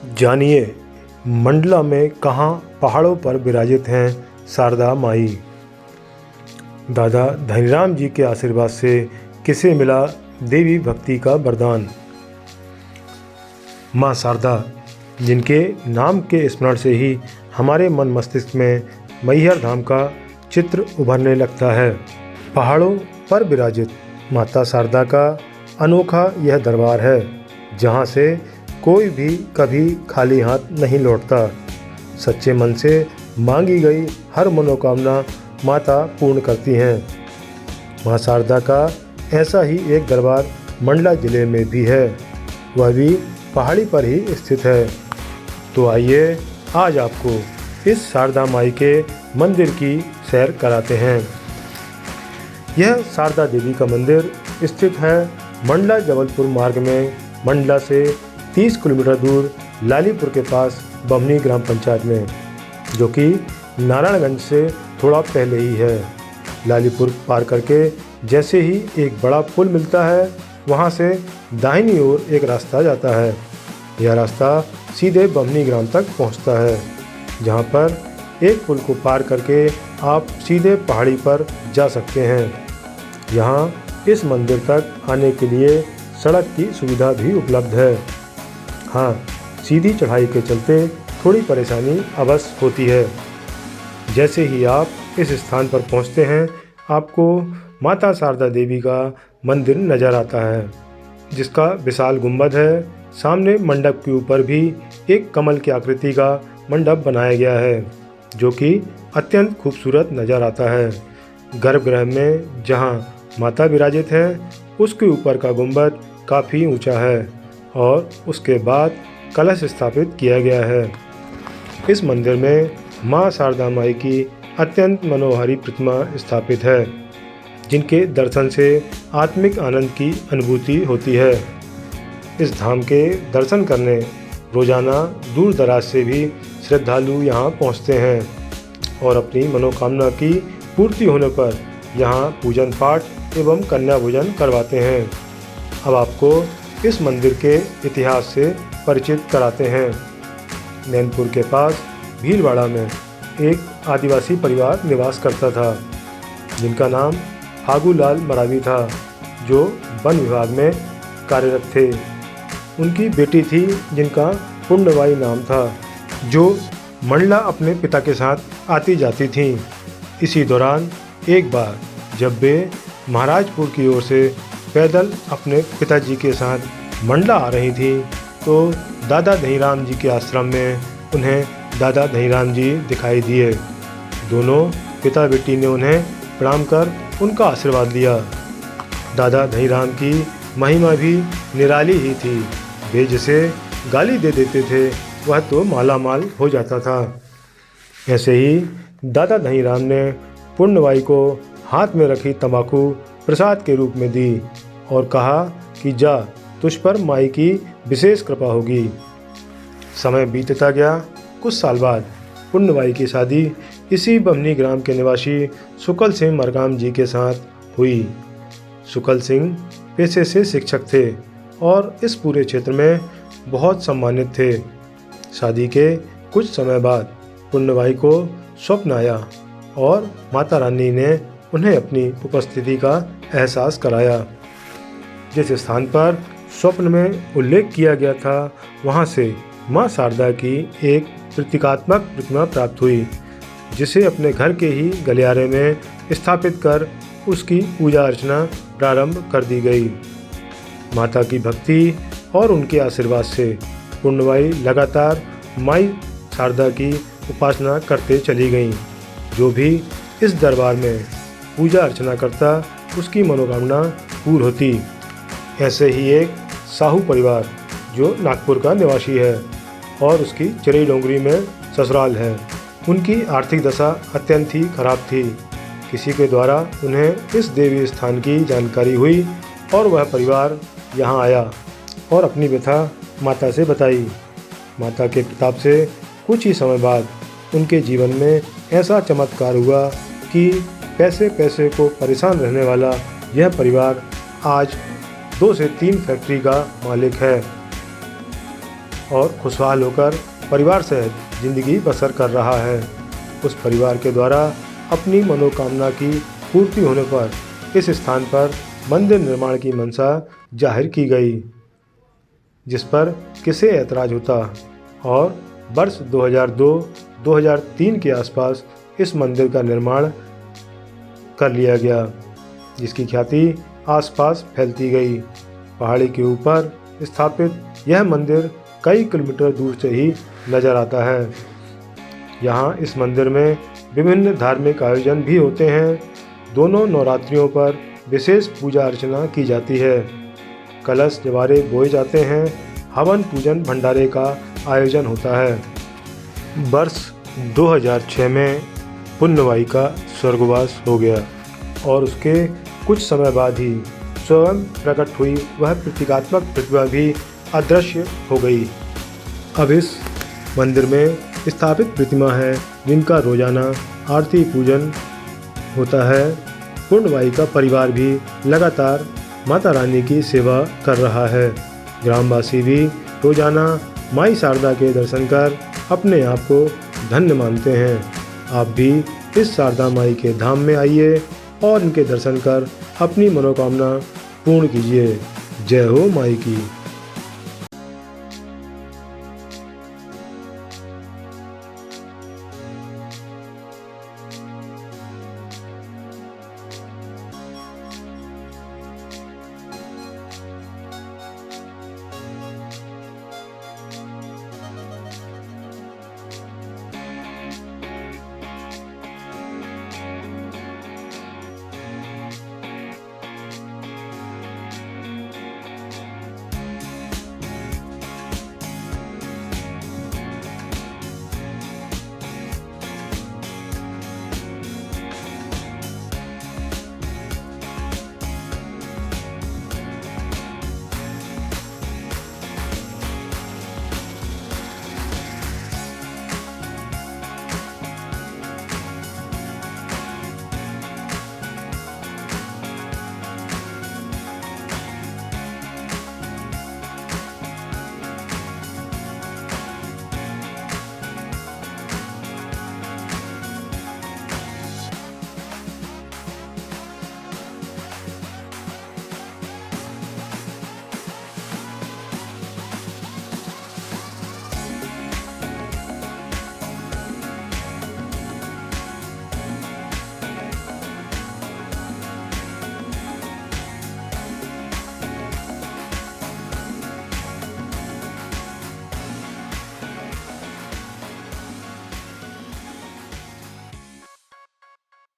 जानिए मंडला में कहाँ पहाड़ों पर विराजित हैं शारदा माई। दादा धनीराम जी के आशीर्वाद से किसे मिला देवी भक्ति का वरदान। माँ शारदा, जिनके नाम के स्मरण से ही हमारे मन मस्तिष्क में मैहर धाम का चित्र उभरने लगता है। पहाड़ों पर विराजित माता शारदा का अनोखा यह दरबार है, जहाँ से कोई भी कभी खाली हाथ नहीं लौटता। सच्चे मन से मांगी गई हर मनोकामना माता पूर्ण करती हैं। माँ शारदा का ऐसा ही एक दरबार मंडला जिले में भी है, वह भी पहाड़ी पर ही स्थित है। तो आइए आज आपको इस शारदा माई के मंदिर की सैर कराते हैं। यह शारदा देवी का मंदिर स्थित है मंडला जबलपुर मार्ग में मंडला से 30 किलोमीटर दूर लालीपुर के पास बमनी ग्राम पंचायत में, जो कि नारायणगंज से थोड़ा पहले ही है। लालीपुर पार करके जैसे ही एक बड़ा पुल मिलता है, वहाँ से दाहिनी ओर एक रास्ता जाता है। यह रास्ता सीधे बमनी ग्राम तक पहुँचता है, जहाँ पर एक पुल को पार करके आप सीधे पहाड़ी पर जा सकते हैं। यहाँ इस मंदिर तक आने के लिए सड़क की सुविधा भी उपलब्ध है। हाँ, सीधी चढ़ाई के चलते थोड़ी परेशानी अवश्य होती है। जैसे ही आप इस स्थान पर पहुँचते हैं, आपको माता शारदा देवी का मंदिर नज़र आता है, जिसका विशाल गुंबद है। सामने मंडप के ऊपर भी एक कमल की आकृति का मंडप बनाया गया है, जो कि अत्यंत खूबसूरत नज़र आता है। गर्भगृह में जहाँ माता विराजित है, उसके ऊपर का गुंबद काफ़ी ऊंचा है और उसके बाद कलश स्थापित किया गया है। इस मंदिर में माँ शारदा माई की अत्यंत मनोहारी प्रतिमा स्थापित है, जिनके दर्शन से आत्मिक आनंद की अनुभूति होती है। इस धाम के दर्शन करने रोजाना दूर दराज से भी श्रद्धालु यहाँ पहुँचते हैं और अपनी मनोकामना की पूर्ति होने पर यहाँ पूजन पाठ एवं कन्या भोजन करवाते हैं। अब आपको इस मंदिर के इतिहास से परिचित कराते हैं। नैनपुर के पास भीलवाड़ा में एक आदिवासी परिवार निवास करता था, जिनका नाम फागूलाल मरावी था, जो वन विभाग में कार्यरत थे। उनकी बेटी थी, जिनका पुण्यबाई नाम था, जो मंडला अपने पिता के साथ आती जाती थीं। इसी दौरान एक बार जब वे महाराजपुर की ओर से पैदल अपने पिताजी के साथ मंडला आ रही थीं, तो दादा धनीराम जी के आश्रम में उन्हें दादा धनीराम जी दिखाई दिए। दोनों पिता बेटी ने उन्हें प्रणाम कर उनका आशीर्वाद लिया। दादा धनीराम की महिमा भी निराली ही थी। वे जिसे गाली दे देते थे, वह तो माला माल हो जाता था। ऐसे ही दादा धनीराम ने पुण्यबाई को हाथ में रखी तंबाकू प्रसाद के रूप में दी और कहा कि जा, तुझ पर माई की विशेष कृपा होगी। समय बीतता गया। कुछ साल बाद पुण्यबाई की शादी इसी बमनी ग्राम के निवासी सुकल सिंह मरकाम जी के साथ हुई। सुकल सिंह पेशे से शिक्षक थे और इस पूरे क्षेत्र में बहुत सम्मानित थे। शादी के कुछ समय बाद पुण्यबाई को स्वप्न आया और माता रानी ने उन्हें अपनी उपस्थिति का एहसास कराया। जिस स्थान पर स्वप्न में उल्लेख किया गया था, वहां से मां शारदा की एक प्रतीकात्मक प्रतिमा प्राप्त हुई, जिसे अपने घर के ही गलियारे में स्थापित कर उसकी पूजा अर्चना प्रारंभ कर दी गई। माता की भक्ति और उनके आशीर्वाद से पुण्यबाई लगातार माई शारदा की उपासना करते चली गईं। जो भी इस दरबार में पूजा अर्चना करता, उसकी मनोकामना पूर्ण होती। ऐसे ही एक साहू परिवार, जो नागपुर का निवासी है और उसकी चिरई डोंगरी में ससुराल है, उनकी आर्थिक दशा अत्यंत ही खराब थी। किसी के द्वारा उन्हें इस देवी स्थान की जानकारी हुई और वह परिवार यहाँ आया और अपनी व्यथा माता से बताई। माता के प्रताप से कुछ ही समय बाद उनके जीवन में ऐसा चमत्कार हुआ कि पैसे पैसे को परेशान रहने वाला यह परिवार आज 2 से 3 फैक्ट्री का मालिक है। और खुशहाल होकर परिवार सहित जिंदगी बसर कर रहा है। उस परिवार के द्वारा अपनी मनोकामना की पूर्ति होने पर इस स्थान पर मंदिर निर्माण की मंशा जाहिर की गई, जिस पर किसे ऐतराज होता, और वर्ष 2002-2003 के आसपास इस मंदिर का निर्माण कर लिया गया, जिसकी ख्याति आसपास फैलती गई। पहाड़ी के ऊपर स्थापित यह मंदिर कई किलोमीटर दूर से ही नजर आता है। यहाँ इस मंदिर में विभिन्न धार्मिक आयोजन भी होते हैं। दोनों नवरात्रियों पर विशेष पूजा अर्चना की जाती है, कलश जवारे बोए जाते हैं, हवन पूजन भंडारे का आयोजन होता है। वर्ष 2006 में पुन्नवाई का स्वर्गवास हो गया और उसके कुछ समय बाद ही स्वयं प्रकट हुई वह प्रतीकात्मक प्रतिमा भी अदृश्य हो गई। अब इस मंदिर में स्थापित प्रतिमा है जिनका रोजाना आरती पूजन होता है। पुन्नवाई का परिवार भी लगातार माता रानी की सेवा कर रहा है। ग्रामवासी भी रोजाना माई शारदा के दर्शन कर अपने आप को धन्य मानते हैं। आप भी इस शारदा माई के धाम में आइए और इनके दर्शन कर अपनी मनोकामना पूर्ण कीजिए। जय हो माई की।